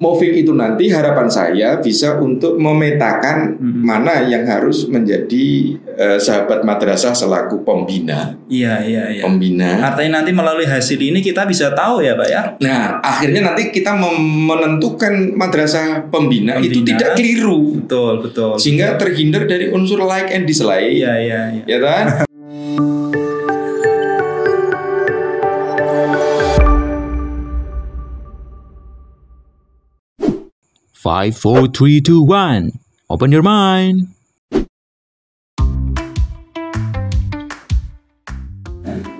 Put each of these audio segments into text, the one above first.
Moving itu nanti harapan saya bisa untuk memetakan mana yang harus menjadi sahabat madrasah selaku pembina. Iya. Pembina. Artinya nanti melalui hasil ini kita bisa tahu ya Pak ya. Nah, akhirnya nanti kita menentukan madrasah pembina itu tidak keliru. Betul. Sehingga terhindar dari unsur like and dislike. Iya. Ya kan? 5, 4, 3, 2, 1. Open your mind.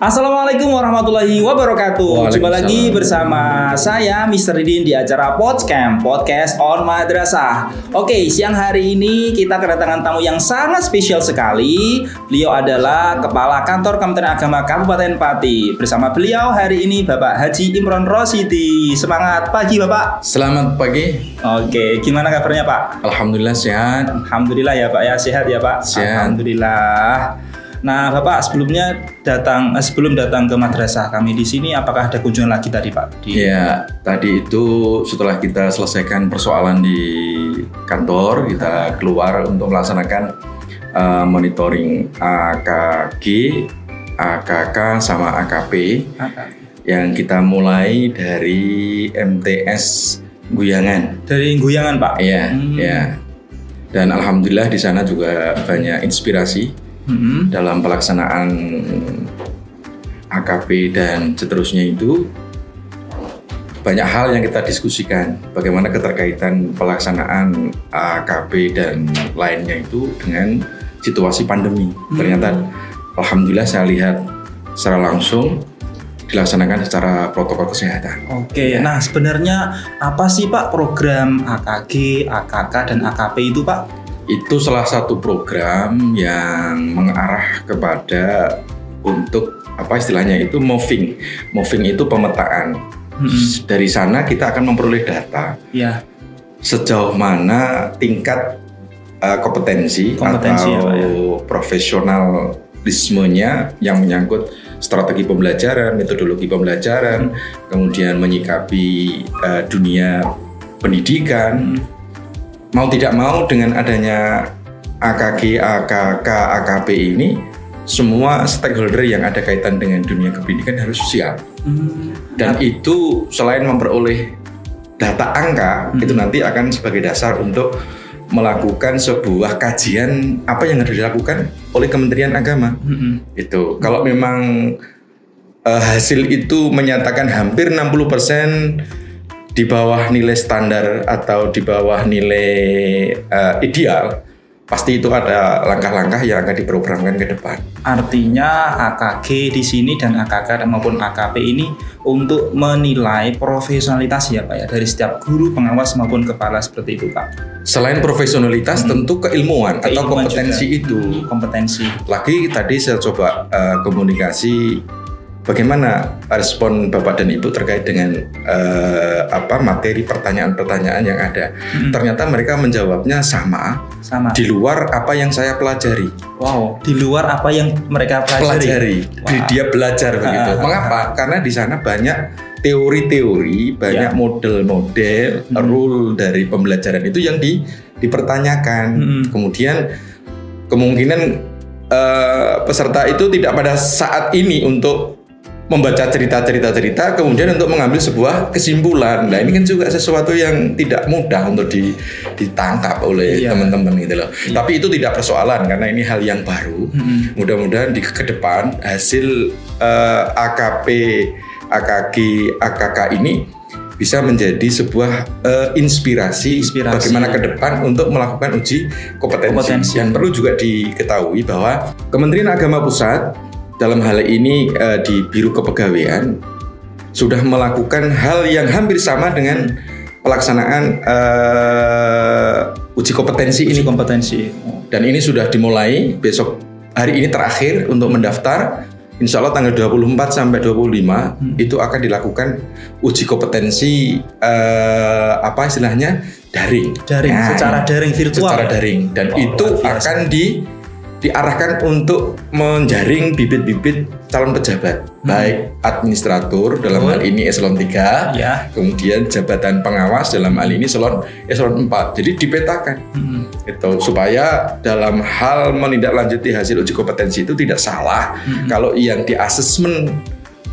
Assalamualaikum warahmatullahi wabarakatuh. Jumpa lagi bersama saya Mr. Didin di acara Podcast on Madrasah. Oke, siang hari ini kita kedatangan tamu yang sangat spesial sekali. Beliau adalah Kepala Kantor Kementerian Agama Kabupaten Pati. Bersama beliau hari ini Bapak Haji Imron Rosyidi. Semangat pagi Bapak. Selamat pagi. Oke, gimana kabarnya Pak? Alhamdulillah sehat. Alhamdulillah ya Pak ya, sehat ya Pak. Sehat. Alhamdulillah. Nah, Bapak sebelum datang ke madrasah kami di sini, apakah ada kunjungan lagi tadi, Pak? Ya, tadi itu setelah kita selesaikan persoalan di kantor, kita keluar untuk melaksanakan monitoring AKG, AKK, sama AKP yang kita mulai dari MTS Guyangan. Dari Guyangan, Pak? Iya, ya. Dan alhamdulillah di sana juga banyak inspirasi. Dalam pelaksanaan AKP dan seterusnya itu banyak hal yang kita diskusikan, bagaimana keterkaitan pelaksanaan AKP dan lainnya itu dengan situasi pandemi. Ternyata alhamdulillah saya lihat secara langsung dilaksanakan secara protokol kesehatan. Oke, nah sebenarnya apa sih Pak program AKG, AKK dan AKP itu Pak? Itu salah satu program yang mengarah kepada untuk apa istilahnya itu moving itu pemetaan. Dari sana kita akan memperoleh data sejauh mana tingkat kompetensi atau ya, profesionalismenya yang menyangkut strategi pembelajaran, metodologi pembelajaran, kemudian menyikapi dunia pendidikan. Mau tidak mau dengan adanya AKG, AKK, AKP ini, semua stakeholder yang ada kaitan dengan dunia pendidikan harus siap. Dan itu selain memperoleh data angka, itu nanti akan sebagai dasar untuk melakukan sebuah kajian apa yang harus dilakukan oleh Kementerian Agama. Itu kalau memang hasil itu menyatakan hampir 60% di bawah nilai standar atau di bawah nilai ideal, pasti itu ada langkah-langkah yang akan diprogramkan ke depan. Artinya AKG di sini dan AKK maupun AKP ini untuk menilai profesionalitas ya Pak ya, dari setiap guru, pengawas maupun kepala seperti itu Pak. Selain profesionalitas tentu keilmuan atau kompetensi juga. Kompetensi. Lagi tadi saya coba komunikasi bagaimana respon Bapak dan Ibu terkait dengan materi pertanyaan-pertanyaan yang ada. Ternyata mereka menjawabnya sama di luar apa yang saya pelajari. Wow, di luar apa yang mereka pelajari. Wow. Dia belajar begitu. Mengapa? Karena di sana banyak teori-teori, banyak model-model, rule dari pembelajaran itu yang dipertanyakan. Kemudian kemungkinan peserta itu tidak pada saat ini untuk membaca cerita, kemudian untuk mengambil sebuah kesimpulan. Nah ini kan juga sesuatu yang tidak mudah untuk ditangkap oleh teman-teman gitu loh. Tapi itu tidak persoalan karena ini hal yang baru. Mudah-mudahan di ke depan hasil AKP, AKG, AKK ini bisa menjadi sebuah inspirasi bagaimana ke depan untuk melakukan uji kompetensi. Dan perlu juga diketahui bahwa Kementerian Agama Pusat dalam hal ini di Biro Kepegawaian sudah melakukan hal yang hampir sama dengan pelaksanaan uji kompetensi ini. Dan ini sudah dimulai, besok hari ini terakhir untuk mendaftar. Insya Allah tanggal 24 sampai 25 itu akan dilakukan uji kompetensi daring. Secara daring virtual. Secara daring dan itu akan diarahkan untuk menjaring bibit-bibit calon pejabat, baik administratur dalam hal ini eselon 3, kemudian jabatan pengawas dalam hal ini eselon 4. Jadi dipetakan itu supaya dalam hal menindaklanjuti hasil uji kompetensi itu tidak salah kalau yang di asesmen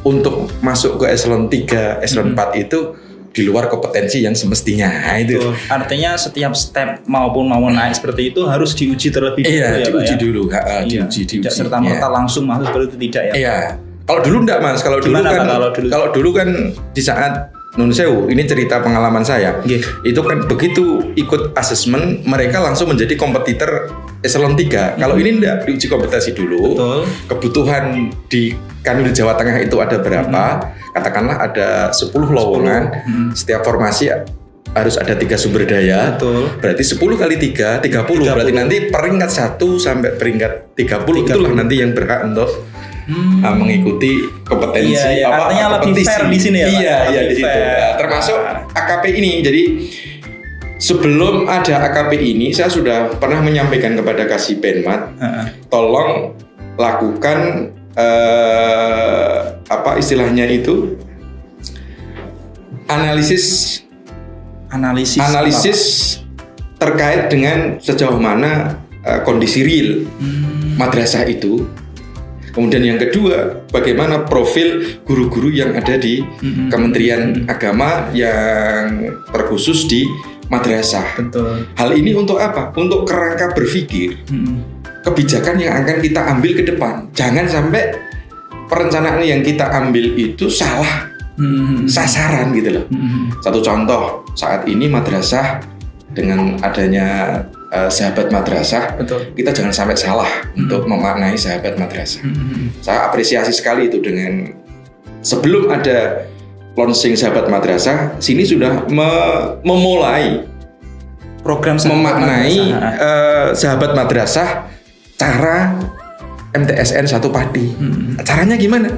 untuk masuk ke eselon 3, eselon 4 itu di luar kompetensi yang semestinya. Itu. Artinya setiap step maupun mau naik seperti itu harus diuji terlebih dulu. Iya, diuji dulu. Diuji. Tidak serta-merta langsung masuk seperti itu tidak ya. Iya. Kalau dulu enggak Mas, kalau dulu kan di saat Nun Sewu, ini cerita pengalaman saya. Itu kan begitu ikut asesmen, mereka langsung menjadi kompetitor eselon 3. Kalau ini enggak, diuji kompetensi dulu. Betul. Kebutuhan di Kanwil Jawa Tengah itu ada berapa? Katakanlah ada 10 lowongan. Setiap formasi harus ada 3 sumber daya. Betul. Berarti 10 kali 3, 30. Berarti nanti peringkat 1 sampai peringkat 30. Itulah nanti yang berhak untuk mengikuti kompetensi. Artinya lebih fair di sini ya. Iya, di situ. Nah, termasuk AKP ini. Jadi sebelum ada AKP ini, saya sudah pernah menyampaikan kepada Kasipenmat, tolong lakukan apa istilahnya itu, analisis terkait dengan sejauh mana kondisi real madrasah itu. Kemudian yang kedua, bagaimana profil guru-guru yang ada di Kementerian Agama yang terkhusus di madrasah. Betul. Hal ini untuk apa? Untuk kerangka berpikir kebijakan yang akan kita ambil ke depan. Jangan sampai perencanaan yang kita ambil itu salah sasaran gitu loh. Satu contoh, saat ini madrasah dengan adanya sahabat madrasah, kita jangan sampai salah untuk memaknai sahabat madrasah. Saya apresiasi sekali itu dengan sebelum ada launching sahabat madrasah, sini sudah memulai program memaknai sahabat madrasah cara MTSN 1 Pati. Caranya gimana?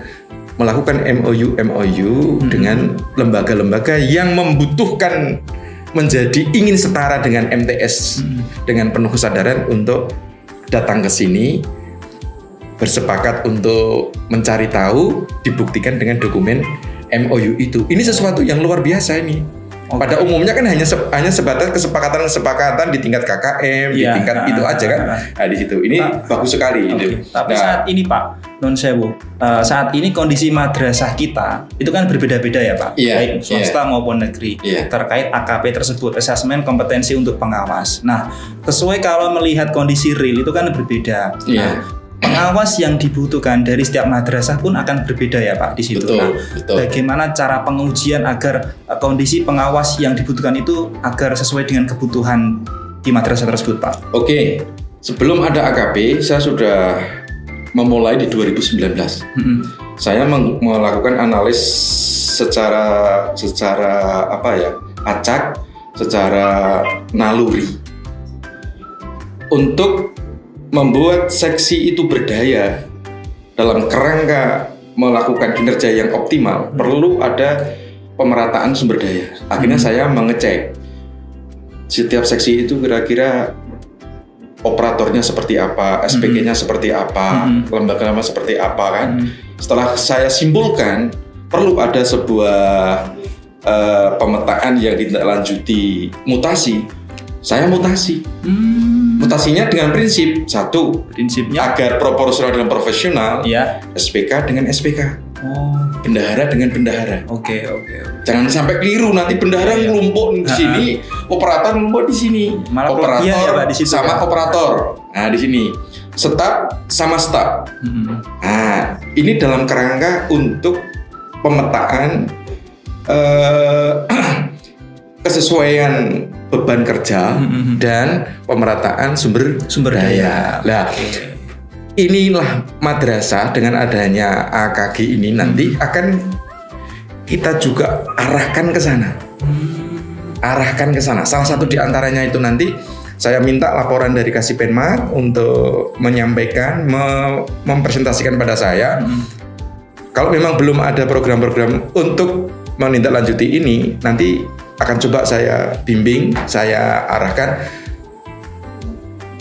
Melakukan MOU dengan lembaga-lembaga yang membutuhkan menjadi ingin setara dengan MTS dengan penuh kesadaran untuk datang ke sini, bersepakat untuk mencari tahu, dibuktikan dengan dokumen MOU itu. Ini sesuatu yang luar biasa ini. Pada umumnya kan hanya sebatas kesepakatan di tingkat KKM, di tingkat itu aja kan. Nah, di situ ini bagus sekali. Tapi saat ini Pak Nun Sewu, saat ini kondisi madrasah kita itu kan berbeda-beda ya Pak, baik swasta maupun negeri terkait AKP tersebut, asesmen kompetensi untuk pengawas. Nah, sesuai kalau melihat kondisi real itu kan berbeda. Nah, pengawas yang dibutuhkan dari setiap madrasah pun akan berbeda ya Pak di situ. Betul. Bagaimana cara pengujian agar kondisi pengawas yang dibutuhkan itu agar sesuai dengan kebutuhan di madrasah tersebut Pak? Oke, sebelum ada AKP saya sudah memulai di 2019. Saya melakukan analis secara acak, secara naluri untuk membuat seksi itu berdaya dalam kerangka melakukan kinerja yang optimal. Perlu ada pemerataan sumber daya. Akhirnya saya mengecek setiap seksi itu kira-kira operatornya seperti apa, SPG-nya seperti apa, lembaga-lembaga seperti apa kan. Setelah saya simpulkan, perlu ada sebuah pemetaan yang ditindaklanjuti mutasi. Saya mutasi. Mutasinya dengan prinsip prinsipnya agar proporsional dan profesional, SPK dengan SPK, bendahara dengan bendahara. Oke. Jangan sampai keliru, nanti bendahara ngelumpuk di sini, operator ngelumpuk di sini, malah operator di situ, sama operator. Nah di sini staf sama staf. Nah ini dalam kerangka untuk pemetaan kesesuaian beban kerja dan pemerataan sumber daya. Nah, inilah madrasah dengan adanya AKG ini nanti akan kita juga arahkan ke sana. Salah satu di antaranya itu nanti saya minta laporan dari Kasipenmat untuk menyampaikan, mempresentasikan pada saya. Kalau memang belum ada program-program untuk menindaklanjuti ini, nanti akan coba saya bimbing, saya arahkan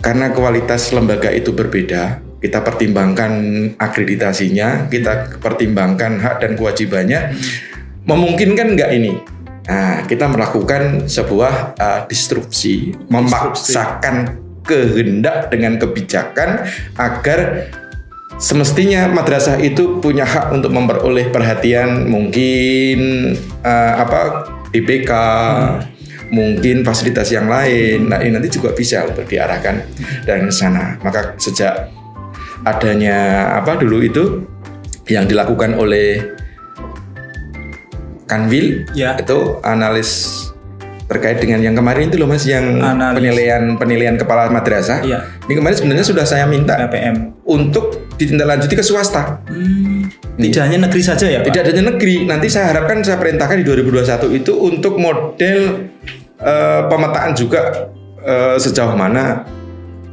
karena kualitas lembaga itu berbeda, kita pertimbangkan akreditasinya, kita pertimbangkan hak dan kewajibannya, memungkinkan nggak ini? Nah, kita melakukan sebuah disrupsi, memaksakan kehendak dengan kebijakan agar semestinya madrasah itu punya hak untuk memperoleh perhatian, mungkin BPK, mungkin fasilitas yang lain. Nah, ini nanti juga bisa untuk diarahkan dari sana. Maka sejak adanya dulu itu yang dilakukan oleh Kanwil, itu analis terkait dengan yang kemarin itu loh Mas, yang penilaian kepala madrasah. Ini kemarin sebenarnya sudah saya minta KPM untuk ditindaklanjuti ke swasta. Tidak hanya negeri saja ya Pak? Tidak hanya negeri. Nanti saya harapkan, saya perintahkan di 2021 itu untuk model pemetaan juga sejauh mana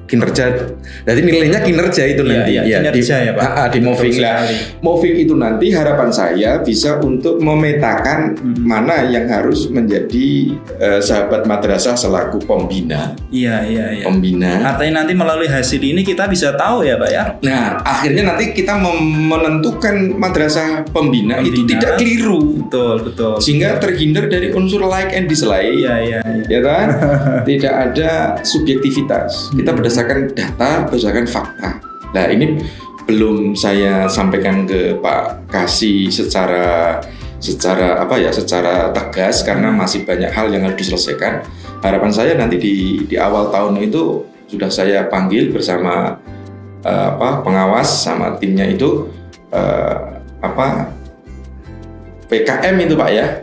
kinerja. Jadi nilainya kinerja itu nanti kinerja ya Pak. Di moving lah. Moving itu nanti harapan saya bisa untuk memetakan mana yang harus menjadi sahabat madrasah selaku pembina. Iya. Pembina. Artinya nanti melalui hasil ini kita bisa tahu ya Pak ya. Nah, akhirnya nanti kita menentukan madrasah pembina itu tidak keliru. Betul. Sehingga terhindar dari unsur like and dislike. Iya. Ya kan? Tidak ada subjektivitas. Kita berdasarkan data, berdasarkan fakta. Nah, ini belum saya sampaikan ke Pak Kasih secara tegas karena masih banyak hal yang harus diselesaikan. Harapan saya nanti di awal tahun itu sudah saya panggil bersama pengawas sama timnya itu PKM itu Pak ya.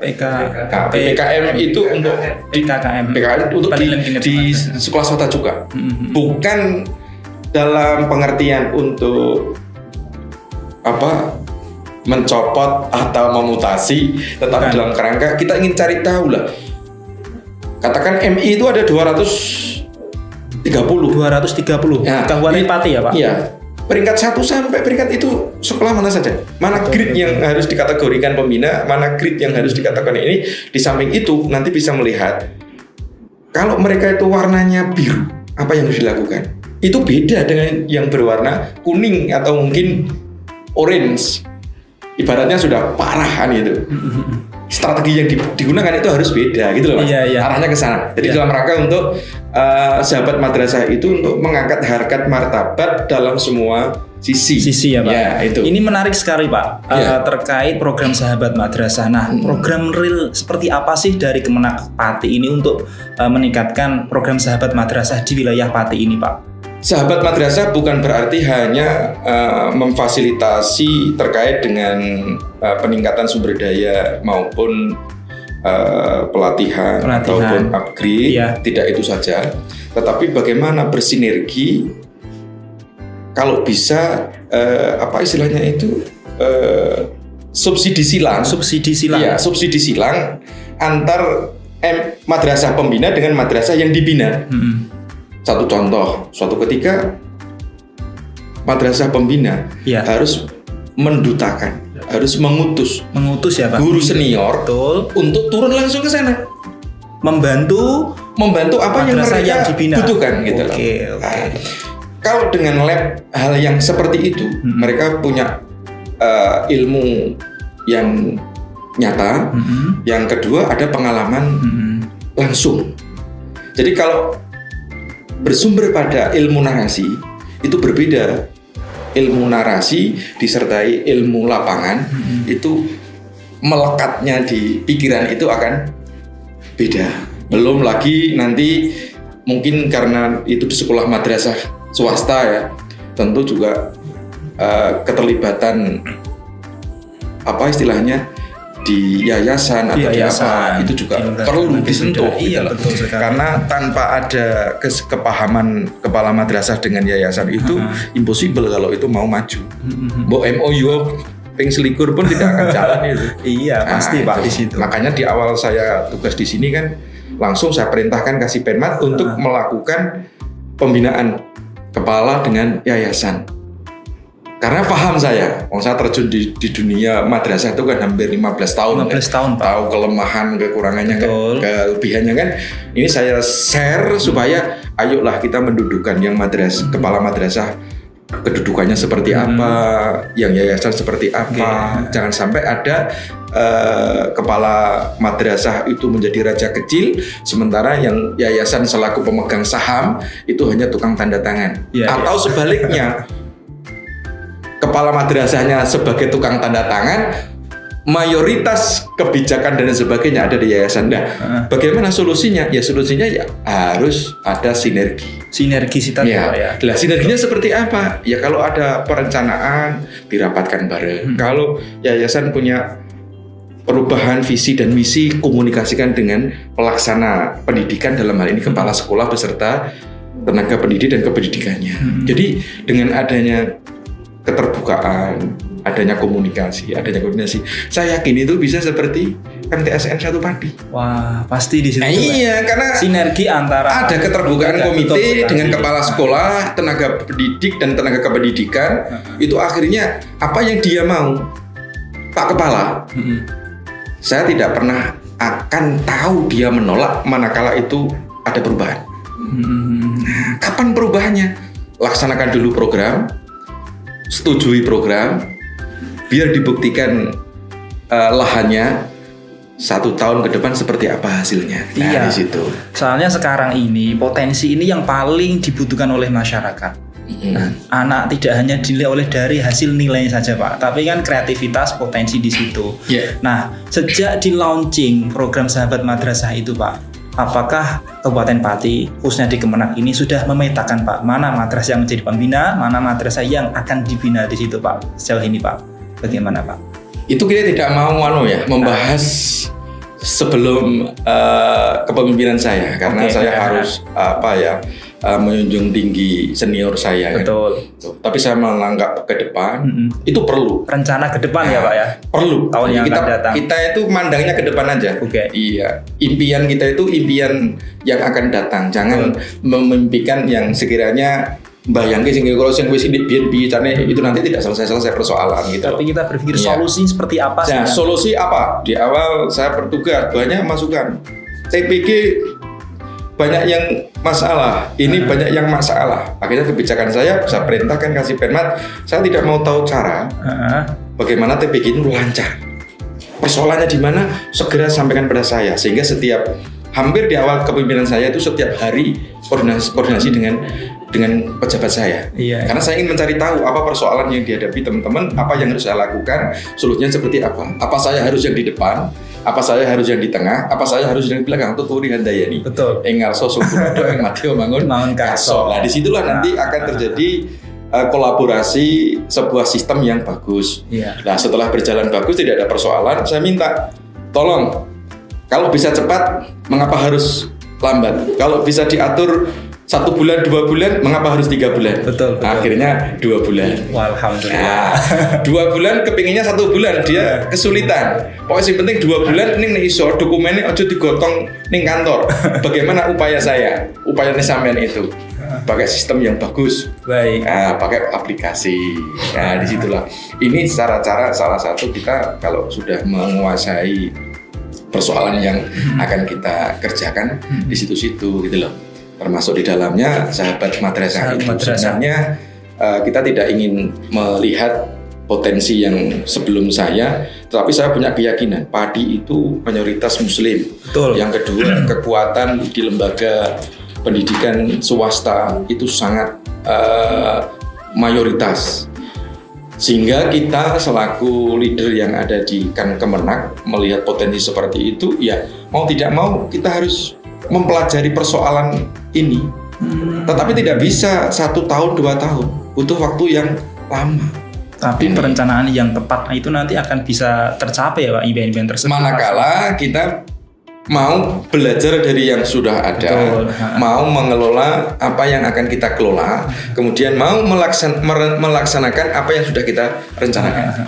PKM itu untuk PKM untuk di sekolah swasta juga. Bukan dalam pengertian untuk mencopot atau memutasi, tetapi dalam kerangka kita ingin cari tahu lah. Katakan MI itu ada 230. Kabupaten Pati ya Pak? Iya. Peringkat 1 sampai peringkat itu sekolah mana saja? Mana grade yang harus dikategorikan pembina, mana grade yang harus dikatakan ini. Di samping itu nanti bisa melihat kalau mereka itu warnanya biru, apa yang harus dilakukan? Itu beda dengan yang berwarna kuning atau mungkin orange. Ibaratnya sudah parah kan itu. Strategi yang digunakan itu harus beda gitu loh Mas. Arahnya ke sana. Jadi dalam rangka untuk sahabat madrasah itu untuk mengangkat harkat martabat dalam semua sisi ya Pak. Ya, itu. Ini menarik sekali Pak terkait program sahabat madrasah. Nah, program real seperti apa sih dari Kemenak Pati ini untuk meningkatkan program sahabat madrasah di wilayah Pati ini Pak? Sahabat madrasah bukan berarti hanya memfasilitasi terkait dengan peningkatan sumber daya maupun pelatihan ataupun upgrade, tidak itu saja. Tetapi bagaimana bersinergi, kalau bisa istilahnya itu subsidi silang. Iya, subsidi silang antar madrasah pembina dengan madrasah yang dibina. Satu contoh, suatu ketika madrasah pembina harus mendutakan, harus mengutus ya Pak, guru senior untuk turun langsung ke sana, membantu apa yang mereka butuhkan gitu loh. Nah, kalau dengan lab hal yang seperti itu, mereka punya ilmu yang nyata. Yang kedua ada pengalaman langsung. Jadi kalau bersumber pada ilmu narasi itu berbeda. Ilmu narasi disertai ilmu lapangan itu melekatnya di pikiran itu akan beda. Belum lagi nanti mungkin karena itu di sekolah madrasah swasta ya, tentu juga keterlibatan istilahnya di yayasan atau di apa itu juga perlu disentuh betul karena tanpa ada kepahaman kepala madrasah dengan yayasan itu impossible kalau itu mau maju. MOU ping selikur pun tidak akan jalan itu. Pasti Pak di situ. Makanya di awal saya tugas di sini kan langsung saya perintahkan Kasih Penmat untuk melakukan pembinaan kepala dengan yayasan. Karena paham saya terjun di dunia madrasah itu kan hampir 15 tahun. 15 tahun, Pak. Tahu kelemahan, kekurangannya, kelebihannya kan. Ini saya share supaya ayolah kita mendudukan yang kepala madrasah kedudukannya seperti apa, yang yayasan seperti apa. Jangan sampai ada kepala madrasah itu menjadi raja kecil, sementara yang yayasan selaku pemegang saham itu hanya tukang tanda tangan. Atau sebaliknya, kepala madrasahnya sebagai tukang tanda tangan, mayoritas kebijakan dan sebagainya ada di yayasan. Nah, bagaimana solusinya? Ya solusinya ya harus ada sinergisitas ya. Nah, sinerginya seperti apa? Ya kalau ada perencanaan dirapatkan bareng. Kalau yayasan punya perubahan visi dan misi, komunikasikan dengan pelaksana pendidikan, dalam hal ini kepala sekolah beserta tenaga pendidik dan kependidikannya. Jadi dengan adanya keterbukaan, adanya komunikasi, saya yakin itu bisa seperti MTSN Satu Padi. Wah, pasti di situ. Iya, karena sinergi antara ada keterbukaan komite dengan kepala sekolah, tenaga pendidik dan tenaga kependidikan. Itu akhirnya apa yang dia mau, Pak Kepala, saya tidak pernah akan tahu dia menolak manakala itu ada perubahan. Kapan perubahannya? Laksanakan dulu program, setujui program, biar dibuktikan lahannya 1 tahun ke depan seperti apa hasilnya. Nah, di situ. Soalnya sekarang ini potensi ini yang paling dibutuhkan oleh masyarakat. Nah, anak tidak hanya dinilai oleh dari hasil nilainya saja, Pak, tapi kan kreativitas, potensi di situ. Nah, sejak di launching program Sahabat Madrasah itu, Pak, apakah Kabupaten Pati, khususnya di Kemenak ini sudah memetakan, Pak, mana madrasah yang menjadi pembina, mana madrasah yang akan dibina di situ, Pak? Sejauh ini, Pak, bagaimana, Pak? Itu kita tidak mau membahas sebelum kepemimpinan saya, karena saya harus menjunjung tinggi senior saya. Betul. Kan? Tapi saya menganggap ke depan itu perlu. Rencana ke depan ya, Pak ya. Perlu. Tahun yang akan datang. Kita itu mandangnya ke depan aja. Iya. Impian kita itu impian yang akan datang. Jangan memimpikan yang sekiranya bayangke sing kalau sing wis biyen-biyen itu nanti tidak selesai persoalan gitu. Tapi kita berpikir solusi seperti apa sih? Nah, solusi apa? Di awal saya bertugas banyak masukan. TPG banyak yang masalah, ini banyak yang masalah. Akhirnya kebijakan saya perintahkan kasih Penmat, saya tidak mau tahu cara bagaimana TPG itu lancar. Persoalannya di mana, segera sampaikan pada saya, sehingga hampir di awal kepemimpinan saya itu setiap hari koordinasi dengan pejabat saya. Karena saya ingin mencari tahu apa persoalan yang dihadapi teman-teman, apa yang harus saya lakukan, solusinya seperti apa. Apa saya harus yang di depan, apa saya harus yang di tengah, apa saya harus yang di belakang. Tuturi handayani. Betul. Engarso sumpudo eng Mateo bangun kaso. Nah, disitulah nanti akan terjadi kolaborasi sebuah sistem yang bagus. Nah, setelah berjalan bagus tidak ada persoalan, saya minta tolong kalau bisa cepat, mengapa harus lambat? Kalau bisa diatur 1 bulan, 2 bulan, mengapa harus 3 bulan? Betul. Akhirnya 2 bulan. Alhamdulillah. 2 bulan kepinginnya 1 bulan, dia kesulitan. Pokoknya yang penting 2 bulan ning iso dokumennya ojo digotong ning kantor. Bagaimana upaya saya? Upaya sampean itu pakai sistem yang bagus. Baik. Pakai aplikasi. Nah, disitulah. Ini cara-cara salah satu kita kalau sudah menguasai persoalan yang akan kita kerjakan di situ-situ gitu loh. Termasuk di dalamnya Sahabat Madrasah itu sebenarnya kita tidak ingin melihat potensi yang sebelum saya, tetapi saya punya keyakinan Padi itu mayoritas Muslim. Betul. Yang kedua, kekuatan di lembaga pendidikan swasta itu sangat mayoritas. Sehingga kita selaku leader yang ada di Kemenak melihat potensi seperti itu, ya mau tidak mau kita harus mempelajari persoalan ini. Tetapi tidak bisa 1 tahun 2 tahun, butuh waktu yang lama. Tapi perencanaan yang tepat itu nanti akan bisa tercapai ya Pak, impian-impian tersebut. Manakala kita mau belajar dari yang sudah ada, mau mengelola apa yang akan kita kelola, kemudian mau melaksanakan apa yang sudah kita rencanakan.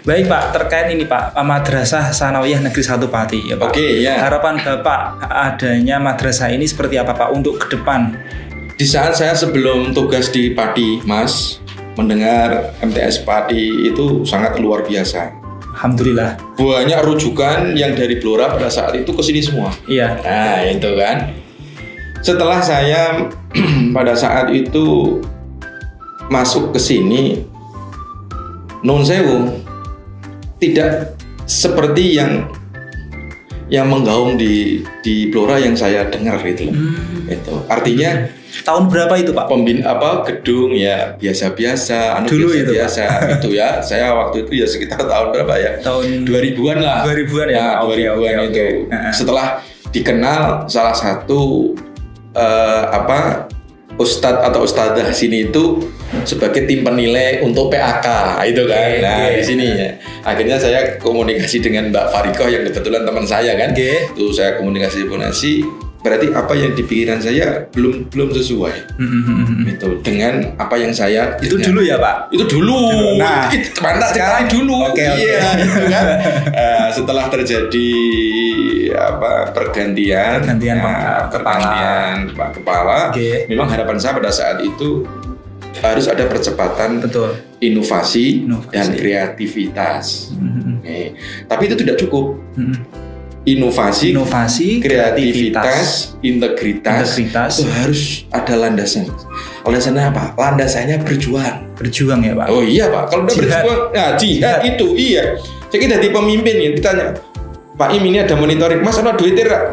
Baik Pak, terkait ini Pak, Madrasah Sanawiyah Negeri 1 Pati ya Pak. Harapan Bapak adanya madrasah ini seperti apa Pak untuk ke depan? Di saat saya sebelum tugas di Pati, Mas, mendengar MTS Pati itu sangat luar biasa. Alhamdulillah. Banyak rujukan yang dari Blora pada saat itu ke sini semua. Iya. Nah, itu kan. Setelah saya pada saat itu masuk ke sini, non sewu, tidak seperti yang menggaung di Blora yang saya dengar gitu loh. Itu artinya tahun berapa itu Pak? Gedung ya biasa-biasa, Dulu biasa itu ya. Saya waktu itu ya sekitar tahun berapa ya? Tahun 2000-an lah. 2000-an ya. Nah, 2000-an itu. Setelah dikenal salah satu ustadz atau ustadzah sini itu sebagai tim penilai untuk PAK itu kan. Di sini ya. Akhirnya saya komunikasi dengan Mbak Farikoh yang kebetulan teman saya kan. Itu saya komunikasi. Berarti apa yang di pikiran saya belum sesuai. Itu dengan apa yang saya itu dulu ya Pak. Itu dulu. Nah, mantap sekali dulu. Iya, gitu kan. Setelah terjadi pergantian Pak Kepala, memang harapan saya pada saat itu harus ada percepatan inovasi dan kreativitas. Tapi itu tidak cukup. Inovasi, kreativitas, integritas itu harus ada landasan. Landasannya apa? Landasannya berjuang ya Pak. Oh iya Pak, kalau udah berjuang, nah jihad itu iya. Jadi dari pemimpin ya ditanya, Pak Im ini ada monitoring, Mas ada duitnya enggak?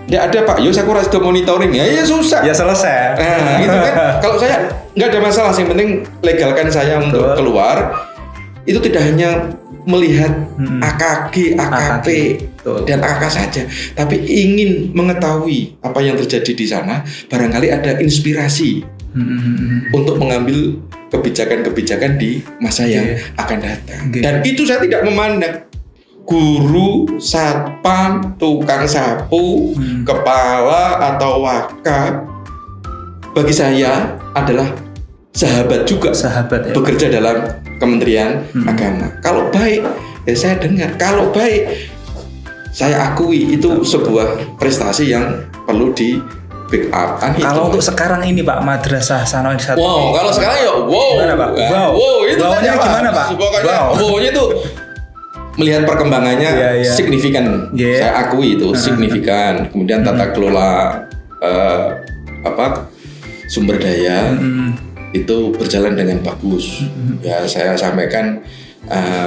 Nggak ada Pak, yo saya kurang sudah monitoring ya susah. Ya selesai. Nah itu kan, kalau saya nggak ada masalah, yang penting legalkan saya untuk keluar. Itu tidak hanya melihat AKG, AKP dan AK saja, tapi ingin mengetahui apa yang terjadi di sana. Barangkali ada inspirasi untuk mengambil kebijakan-kebijakan di masa yang akan datang. Dan itu saya tidak memandang guru, satpam, tukang sapu, kepala atau wakaf. Bagi saya adalah sahabat juga, bekerja dalam Kementerian Agama. Kalau baik, ya saya dengar. Kalau baik, saya akui itu sebuah prestasi yang perlu di backup. Kalau untuk sekarang ini Pak, Madrasah Sanawiyah 1. Wow, kalau sekarang ya gimana Pak? Wow, itu wow-nya gimana Pak? Pokoknya wow-nya itu melihat perkembangannya signifikan. Saya akui itu signifikan. Kemudian tata kelola sumber daya itu berjalan dengan bagus. Ya saya sampaikan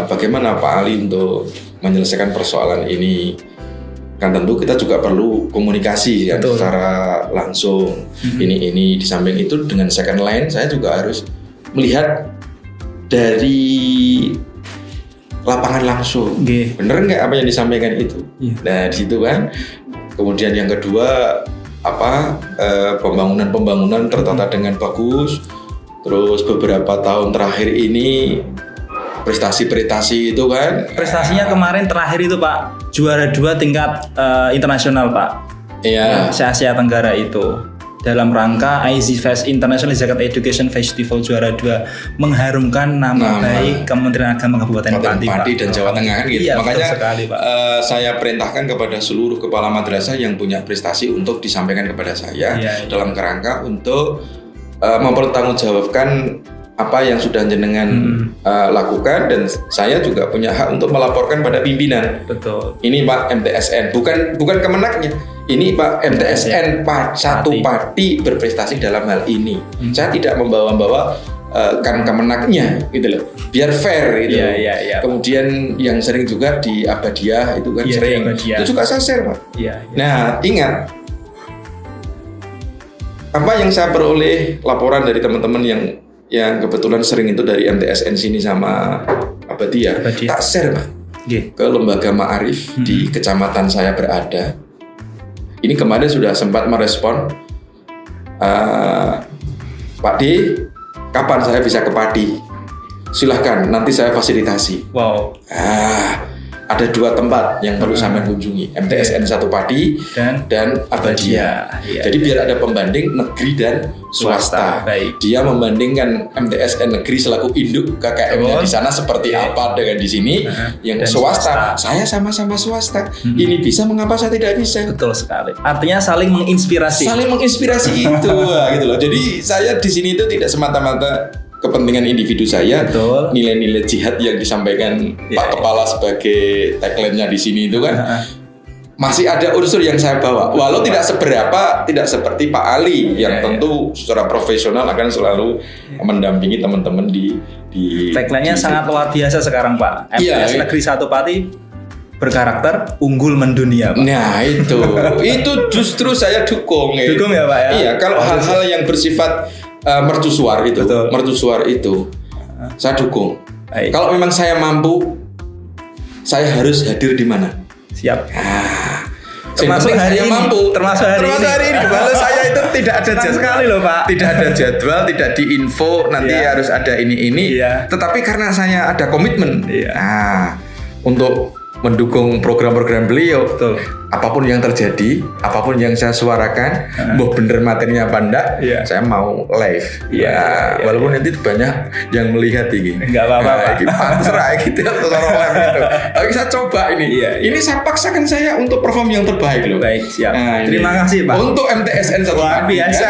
bagaimana Pak Ali untuk menyelesaikan persoalan ini. Kan tentu kita juga perlu komunikasi kan secara langsung. Ini di samping itu dengan second line saya juga harus melihat dari lapangan langsung. Bener nggak apa yang disampaikan itu? Nah di situ kan. Kemudian yang kedua pembangunan tertata dengan bagus. Terus beberapa tahun terakhir ini prestasi itu kan. Prestasinya kemarin terakhir itu Pak, juara 2 tingkat internasional Pak. Iya. Asia Tenggara itu. Dalam rangka IZ Fest International Zakat Education Festival juara 2, mengharumkan nama baik Kementerian Agama Kabupaten Pati dan Jawa Tengah kan gitu. Iya, makanya sekali, Pak. Saya perintahkan kepada seluruh kepala madrasah yang punya prestasi untuk disampaikan kepada saya dalam kerangka untuk mempertanggungjawabkan apa yang sudah jenengan lakukan, dan saya juga punya hak untuk melaporkan pada pimpinan. Betul. Ini Pak MTSN, bukan Kemenaknya. Ini Pak MTSN satu Pati berprestasi dalam hal ini. Saya tidak membawa-bawa kan Kemenaknya gitu loh. Biar fair gitu. Kemudian yang sering juga di Abadiah itu kan sering. Itu juga saya share Pak. Nah, ingat apa yang saya peroleh laporan dari teman-teman yang kebetulan sering itu dari MTSN sini sama Abadiah. Tak share Pak ke lembaga Ma'arif di kecamatan saya berada. Ini kemarin sudah sempat merespon, Pak D, kapan saya bisa ke Pati? Silahkan, nanti saya fasilitasi. Wow. Ada 2 tempat yang perlu sampai kunjungi, MTSN 1 Pati dan Abadiah. Jadi biar ada pembanding negeri dan swasta. Dia membandingkan MTSN negeri selaku induk KKM-nya di sana seperti apa dengan di sini. Yang swasta, saya sama-sama swasta. Ini bisa, mengapa saya tidak bisa? Betul sekali. Artinya saling menginspirasi. Saling menginspirasi itu, gitu loh. Jadi saya di sini itu tidak semata-mata kepentingan individu saya. Betul. Nilai-nilai jihad yang disampaikan Pak Kepala sebagai tagline-nya di sini itu kan masih ada unsur yang saya bawa. Walau tidak seperti Pak Ali yang tentu secara profesional akan selalu mendampingi teman-teman di tagline-nya sangat luar biasa sekarang, Pak. MTS Negeri 1 Pati berkarakter unggul mendunia, Pak. Nah, itu justru saya dukung. Dukung ya, Pak ya. Iya, kalau hal-hal yang bersifat mercusuar itu saya dukung. Kalau memang saya mampu, saya harus hadir di mana? Siap. Termasuk hari ini. Termasuk hari ini. Kalau saya itu tidak ada jadwal sekali loh, Pak. Tidak ada jadwal, tidak diinfo nanti harus ada ini. Tetapi karena saya ada komitmen. Untuk mendukung program-program beliau. Betul. Apapun yang terjadi, apapun yang saya suarakan, mau bener materinya apa enggak, saya mau live. Walaupun nanti banyak yang melihat ini. Enggak apa-apa. Terserah gitu atau live gitu. Tapi saya coba ini. Ini saya paksakan saya untuk perform yang terbaik loh. Baik, siap. Terima kasih, Pak. Untuk MTSN luar biasa.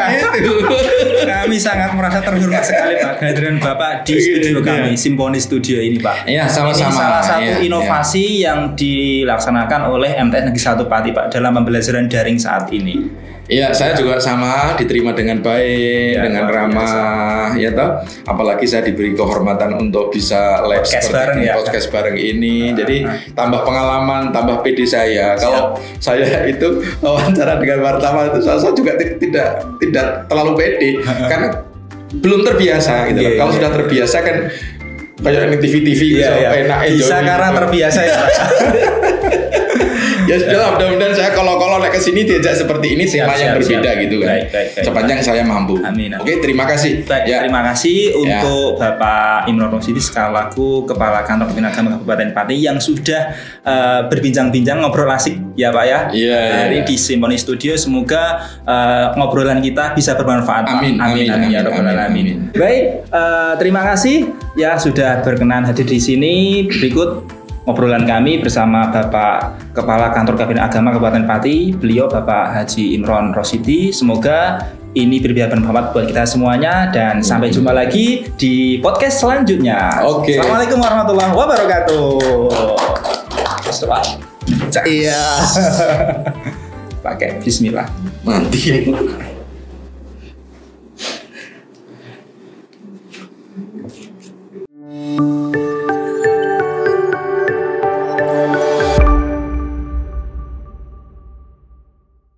Kami sangat merasa terhormat sekali, Pak, kehadiran Bapak di studio kami, Simponi Studio ini, Pak. Iya, sama-sama. Ini salah satu inovasi yang dilaksanakan oleh MTS Negeri 1 Pati, Pak, dalam pembelajaran daring saat ini. Iya, saya juga sama, diterima dengan baik, dengan ramah, ya toh. Apalagi saya diberi kehormatan untuk bisa live podcast bareng ini. Jadi tambah pengalaman, tambah PD saya. Kalau saya itu wawancara dengan wartawan itu saya juga tidak terlalu pede karena belum terbiasa gitu. Kalau sudah terbiasa kan kayak ini TV-TV enak bisa karena terbiasa ya. Ya sudahlah, mudah-mudahan saya kalau naik ke sini diajak seperti ini tema yang berbeda gitu kan. Baik. Sepanjang saya mampu. Amin. Oke, terima kasih. Terima kasih untuk Bapak Imron Rosyidi sekalaku Kepala Kantor Pembinaan Agama Kabupaten Pati yang sudah berbincang-bincang ngobrol asik ya, Pak ya. Hari di Simponi Studio, semoga ngobrolan kita bisa bermanfaat. Amin ya rabbal alamin. Baik, terima kasih ya sudah berkenan hadir di sini. Berikut ngobrolan kami bersama Bapak Kepala Kantor Kabinet Agama Kabupaten Pati, beliau Bapak Haji Imron Rosyidi. Semoga ini bermanfaat buat kita semuanya dan sampai jumpa lagi di podcast selanjutnya. Oke. Assalamualaikum warahmatullahi wabarakatuh. Iya. Pakai bismillah. Mantap.